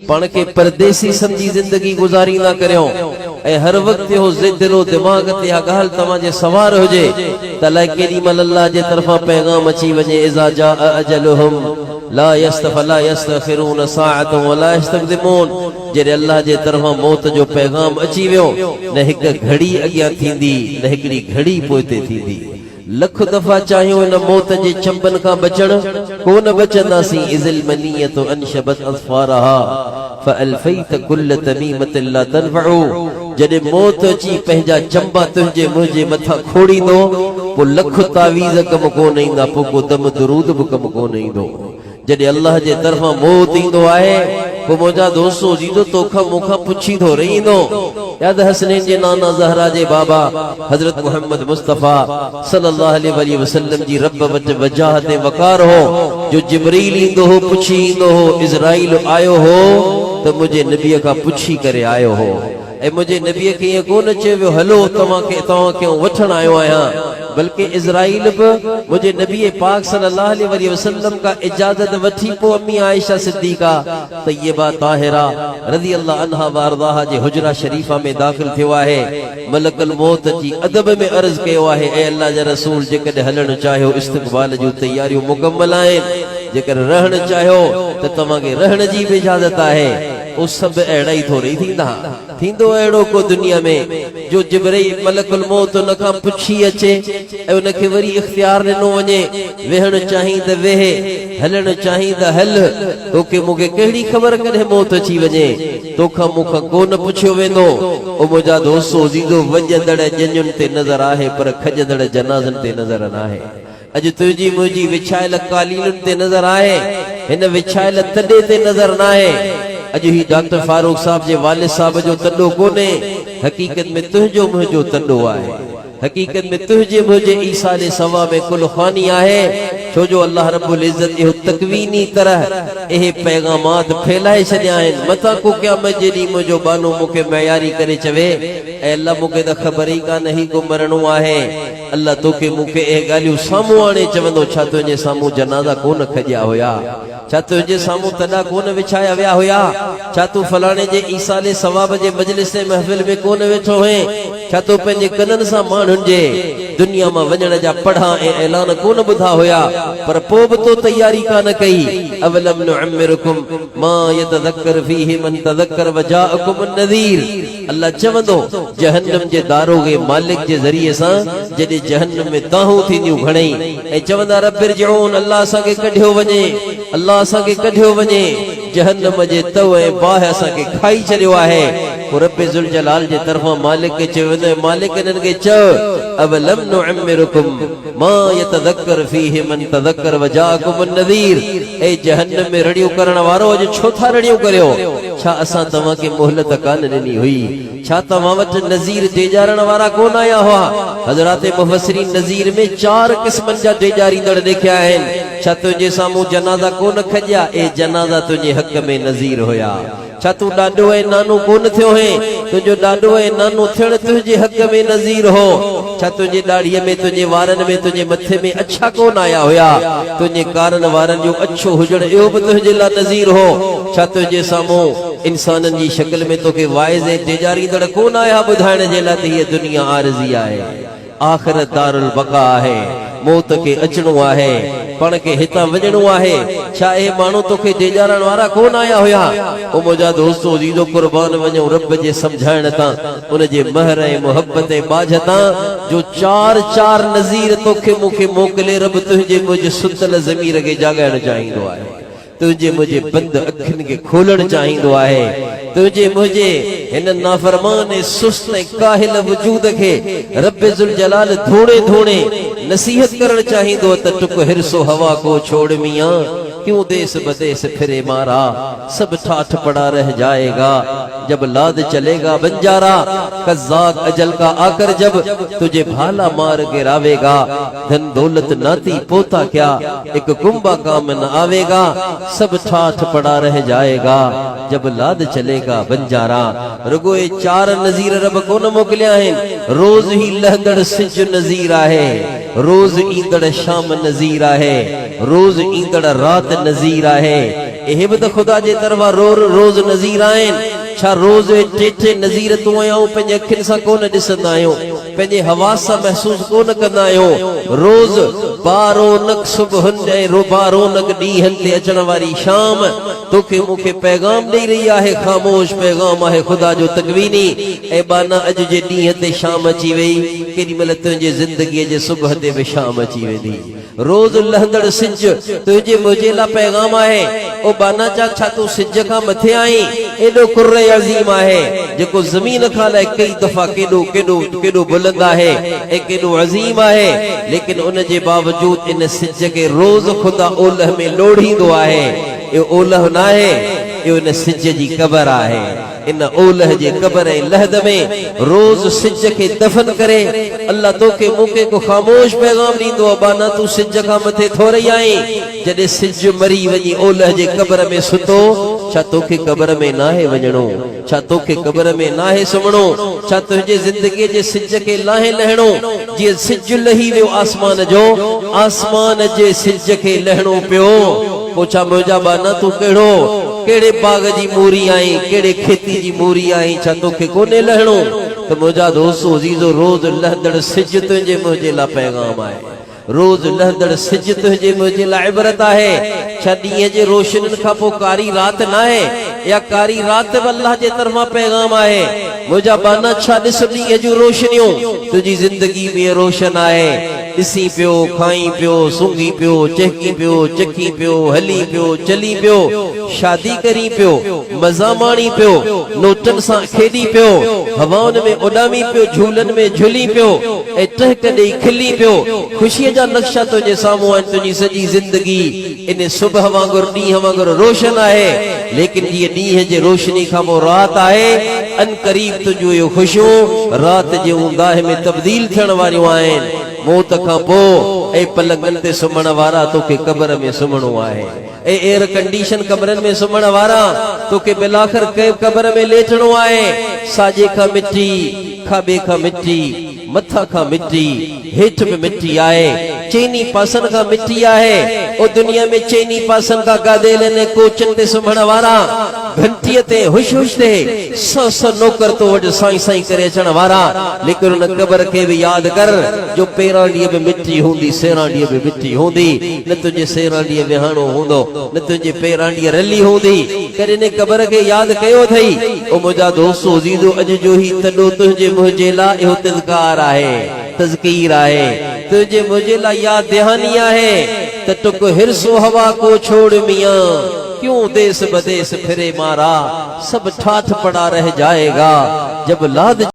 पाण खे परदेसी समझी जिंदगी गुजारी ना करियो ऐं हर वक्त हो दिलो दिमाग ते आ गाल तव्हांजे सवार हुजे त अलाए केॾी महिल अल्लाह जे तरफ़ां पैगाम अची वञे इज़ा जा अजलुहुम ला यस्तखिरून साअतन वला यस्तक़दिमून। जॾहिं अल्लाह जे तरफ़ां मौत जो पैगाम अची वियो न हिक घड़ी अॻियां थींदी न हिकिड़ी घड़ी पोइते थींदी। लख दफ़ा चाहियो इन मौत जे चंबन खां बचण कोन बचंदासीं। इज़िल मनियतु अनशबत अज़फ़ारहा फ़अल्फ़ैत कुल्ल तमीमतिन ला तनफ़उ। जॾहिं मौत अची पंहिंजा चंबा तुंहिंजे मुंहिंजे मथां खोड़ींदो पोइ लख तावीज़ कम कोन ईंदा, पोइ को दम दुरूद बि कम कोन ईंदो। जॾहिं अल्लाह जे तरफ़ां मौत ईंदो आहे पोइ मुंहिंजा दोस्तो जीदो तोखां मूंखां पुछींदो रहींदो। याद हसनैन जे नाना ज़हरा जे बाबा हज़रत मोहम्मद मुस्तफ़ा सल्लल्लाहु अलैहि वसल्लम जी रब वटि वजाहत ऐं वक़ार हो जो जिब्रील ईंदो हो पुछी ईंदो हो। इज़राइल आयो हो त मुंहिंजे नबीअ खां पुछी करे आयो हो ऐं मुंहिंजे नबीअ खे ईअं कोन चयो वियो हलो तव्हांखे वठण आयो आहियां, बल्कि इज़राइल बि मुंहिंजे नबी पाक सल्लल्लाहु अलैहि वसल्लम का इजाज़त वठी पोइ अम्मी आयशा सिद्दीक़ा तय्यबा ताहिरा रज़ी अल्लाह अन्हा वारदाहा जे हुजरा शरीफा में दाख़िल थियो आहे। मलकुल मौत जी अदब में अर्ज़ कयो आहे ए अल्लाह जा रसूल जेकॾहिं हलण चाहियो इस्तक़बाल जूं तैयारियूं मुकम्मल आहिनि, जेकर रहण चाहियो त तव्हांखे रहण जी बि इजाज़त आहे। उहो सभु अहिड़ा ई थोरी थींदो अहिड़ो को दुनिया में जो जिब्रील मलकुल मौत उन खां पुछी अचे ऐं उनखे वरी इख्तियार ॾिनो वञे वेहण चाहीं त वेहे हलण चाहीं त हल। तोखे मूंखे कहिड़ी ख़बर कॾहिं मौत अची वञे, तोखां मूंखां कोन पुछियो वेंदो। ओ मुंहिंजा दोस्तो जीदो वॼंदड़ जंजुनि ते नज़र आहे पर खॼंदड़ जनाज़नि ते नज़र न आहे। अॼु तुंहिंजी मुंहिंजी विछायल कालीनुनि ते नज़र आहे, हिन विछायल तॾे ते नज़र न आहे। अॼु ही डॉक्टर फारूक साहब जे वालिद साहब जो तॾो कोन्हे, हक़ीक़त में तुंहिंजो मुंहिंजो तॾो आहे। हक़ीक़त में तुंहिंजे मुंहिंजे ईसाले सवा में कुल ख़ानी आहे, छो जो अल्लाह रब्बुल इज़्ज़त इहो तकवीनी तरह इहे पैगामात फैलाए छॾिया आहिनि। मथां को क़यामत जेॾी मुंहिंजो बानो मूंखे मयारी करे चवे ऐं अल्लाह मूंखे त ख़बर ई कान ही को मरणो आहे। अल्लाह तोखे मूंखे इहे ॻाल्हियूं साम्हूं आणे चवंदो छा तुंहिंजे साम्हूं जनाज़ा कोन खॼिया हुया, छा तुंहिंजे साम्हूं तॾा कोन विछाया विया हुया, छा तूं फलाणे जे ईसाले सवाब जे मजलिस महफ़िल में कोन वेठो हुए, छा तूं पंहिंजे कननि सां माण्हुनि जे दुनिया मां वञण जा पढ़ा ऐं ऐलान कोन ॿुधा हुया पर पोइ बि तो तैयारी कान कई। अवलम नुअम्मिरकुम मा यतज़क्कर फीहि मन तज़क्कर वजाअकुम नज़ीर। अल्लाह चवंदो जहन्नम जे दारोगे मालिक जे ज़रिए सां जॾहिं जहन्नम में ताहूं थींदियूं घणेई ऐं चवंदा रब्बिरजिऊन अल्लाह असांखे कढियो वञे, अल्लाह असांखे कढियो वञे, जहन्नम जे तव ऐं बाहि असांखे खाई छॾियो आहे। पोइ रब्बे ज़ुल जलाल जे तरफ़ां मालिक खे चयो वेंदो मालिक इन्हनि खे चओ अवलम नुअम्मिरकुम मा यतज़क्कर फीहि मन तज़क्कर वजाअकुम नज़ीर। ए जहन्नम में रड़ियूं करण वारो अॼु छो था रड़ियूं करियो, छा असां तव्हांखे मोहलत कान ॾिनी हुई, छा तव्हां वटि नज़ीर डेजारण वारा कोन आया हुआ। हज़रात मुफ़स्सिरीन नज़ीर में 4 क़िस्मनि जा डेजारींदड़ ॾेखिया आहिनि। छा तुंहिंजे साम्हूं जनाज़ा कोन खॼिया, ए जनाज़ा तुंहिंजे हक़ में नज़ीर हुया। छा तूं ॾाॾो ऐं नानो कोन थियो है, तुंहिंजो ॾाॾो ऐं नानो थियण तुंहिंजे हक़ में नज़ीर हो। छा तुंहिंजे ॾाड़ीअ में तुंहिंजे वारनि में तुंहिंजे मथे में अछा कोन आया हुया, तुंहिंजे कारनि वारनि जो अछो हुजण इहो बि तुंहिंजे लाइ नज़ीर हो। छा तुंहिंजे साम्हूं इंसाननि जी शक्ल में तोखे वाइज़ ऐं डेजारींदड़ कोन आया ॿुधाइण जे लाइ त हीअ दुनिया आरज़ी आहे, आख़िरत दारुल बक़ा आहे, मौत खे अचणो आहे, पाण खे हितां वञणो आहे। छा इहे माण्हू तोखे डेजारण वारा कोन आया हुया। ओ मुंहिंजा दोस्तो जीदो कुर्बान वञो रब जे सम्झाइण तां, उन जे महर ऐं मुहबत ऐं बाझ तां जो 4 नज़ीर तोखे मूंखे मोकिले रब तुंहिंजे मुंहिंजे सुतल ज़मीर खे जाॻाइण चाहींदो आहे, तुंहिंजे मुंहिंजे बंद अखियुनि खे खोलण चाहींदो आहे, तुंहिंजे मुंहिंजे हिन नाफरमान ऐं सुस्त ऐं काहिल वजूद खे रब ज़ुल जलाल धोणे धोणे नसीहत करण चाहींदो त टुक हिरसो हवा को छोड़ मियां, क्यों देश बदेश फिरे मारा, सब ठाठ पड़ा रह जाएगा, जब लाद चलेगा बंजारा, कज़्ज़ाक अजल का आकर जब तुझे भाला मार गिरावेगा, धन दौलत नाती पोता क्या एक कुंभा काम न आवेगा, सब ठाठ पड़ा रह जाएगा, जब लाद चलेगा बंजारा। रुगोए 4 नज़ीर रब कोन मोकिलिया आहिनि, रोज़ ही लहंदड़ सिज नज़ीर आहे, रोज़ ईंदड़ शाम नज़ीर आहे, रोज़ ईंदड़ रात नज़ीर आहे। इहे बि त ख़ुदा जे तरफ़ां रोज़ नज़ीर आहिनि। छा रोज़ टेठे नज़ीर तूं आहियूं पंहिंजे अखियुनि सां कोन ॾिसंदा आहियूं, पंहिंजे हवास सां महसूस कोन कंदा आहियूं। रोज़ बारो नक सुबुहनि ऐं बारो नक ॾींहंनि ते अचण वारी शाम तोखे मूंखे पैगाम ॾेई रही आहे, ख़ामोश पैगाम आहे ख़ुदा जो तकवीनी। ऐं बाना अॼु जे ॾींहं ते शाम अची वई, केॾी महिल तुंहिंजे ज़िंदगीअ जे सुबुह ते बि शाम अची वेंदी। रोज़ लहंदड़ सिज तुंहिंजे मुंहिंजे लाइ पैगाम आहे। ओ बाना छा तूं सिज खां मथे आई? एॾो कुर्र अज़ीम आहे जेको ज़मीन खां लाइ कई दफ़ा केॾो बुलंद आहे ऐं केॾो अज़ीम आहे, लेकिन उन जे बावजूद इन सिज खे रोज़ ख़ुदा ओलह में लोढ़ींदो आहे। इहो ओलह न आहे, इहो इन सिज जी क़बर आहे। इन ओलह जे क़बर ऐं लहद में रोज़ सिज खे दफ़न करे अल्लाह तोखे मूंखे को ख़ामोश पैगाम ॾींदो आहे, बाना तूं सिज खां मथे थो रही आई। जॾहिं सिज मरी वञी ओलह जे क़बर में सुतो, छा तोखे क़बर में नाहे वञणो? छा तोखे क़बर में नाहे सुम्हणो? छा तुंहिंजे ज़िंदगीअ जे सिज खे नाहे लहणो? जीअं सिज लही वियो आसमान जो, आसमान जे सिज खे लहणो पियो। पोइ छा मुंहिंजा बाना तूं कहिड़े बाग जी मूरी आई, कहिड़े खेती जी मूरी आई? छा तोखे कोन्हे लहणो? त मुंहिंजा दोस्तो अज़ीज़ो, रोज़ लहंदड़ सिज तुंहिंजे मुंहिंजे लाइ पैगाम आहे। रोज़ लहंदड़ सिज तुंहिंजे मुंहिंजे लाइ इबरत आहे। छा ॾींहं जे रोशनियुनि खां पोइ कारी राति न आहे? या कारी राति बि अल्लाह जे तरफ़ां पैगाम आहे। मुंहिंजा बाना छा ॾिस ॾींहं जूं रोशनियूं तुंहिंजी ज़िंदगी में रोशन आहे। ॾिसी पियो, खाई पियो, सूंघी पियो, चहकी पियो, चखी पियो, हली पियो, चली पियो, शादी करी पियो, मज़ा माणी पियो, नोटनि सां खेॾी पियो, हवाउनि में उॾामी पियो, झूलनि में झुली पियो ऐं टहक ॾेई खिली पियो। ख़ुशीअ जा नक्शा तुंहिंजे साम्हूं आहिनि। तुंहिंजी सॼी ज़िंदगी इन सुबुह वांगुरु ॾींहं वांगुरु रोशन आहे, लेकिन जीअं ॾींहं जे रोशनी खां पोइ राति आहे, अन क़रीब तुंहिंजूं इहो ख़ुशियूं राति जे ऊंदाह में तब्दील थियण वारियूं आहिनि। मौत खां पोइ ऐं पलंगनि ते सुम्हण वारा तोखे क़बर में सुम्हणो आहे, ऐं एयर कंडीशन कमरनि में सुम्हण वारा तोखे बिलाखिर क़बर में लेटणो आहे। साॼे खां मिटी, खाॿे खां मिटी, मथा खां मिटी, हेठि में मिटी आहे, चइनी पासनि खां मिटी आहे। ओ दुनिया में चइनी पासनि खां गादेलनि कोचनि ते सुम्हण वारा, घंटीअ ते हुश हुश ते सौ नौकर तो वटि साईं साईं करे अचण वारा, लेकिन उन क़बर खे बि यादि कर जो पहिरां ॾींहं बि मिटी हूंदी, सेरां ॾींहं बि मिटी हूंदी। न तुंहिंजे सेरां ॾींहं विहाणो हूंदो, न तुंहिंजे पहिरां ॾींहं रली हूंदी। कॾहिं इन क़बर खे यादि कयो अथई? ओ मुंहिंजा दोस्तो अज़ीज़ो, अॼु जो ही तॾो तुंहिंजे मुंहिंजे लाइ इहो तिज़कार आहे, तज़कीर आहे। तुंहिंजे मुंहिंजे लाइ यादि दहानी आहे त टुक हिरसो हवा को छोड़ मियां, क्यों देश बदेश फिरे मारा, सब ठाठ पड़ा रह जाएगा जब लाद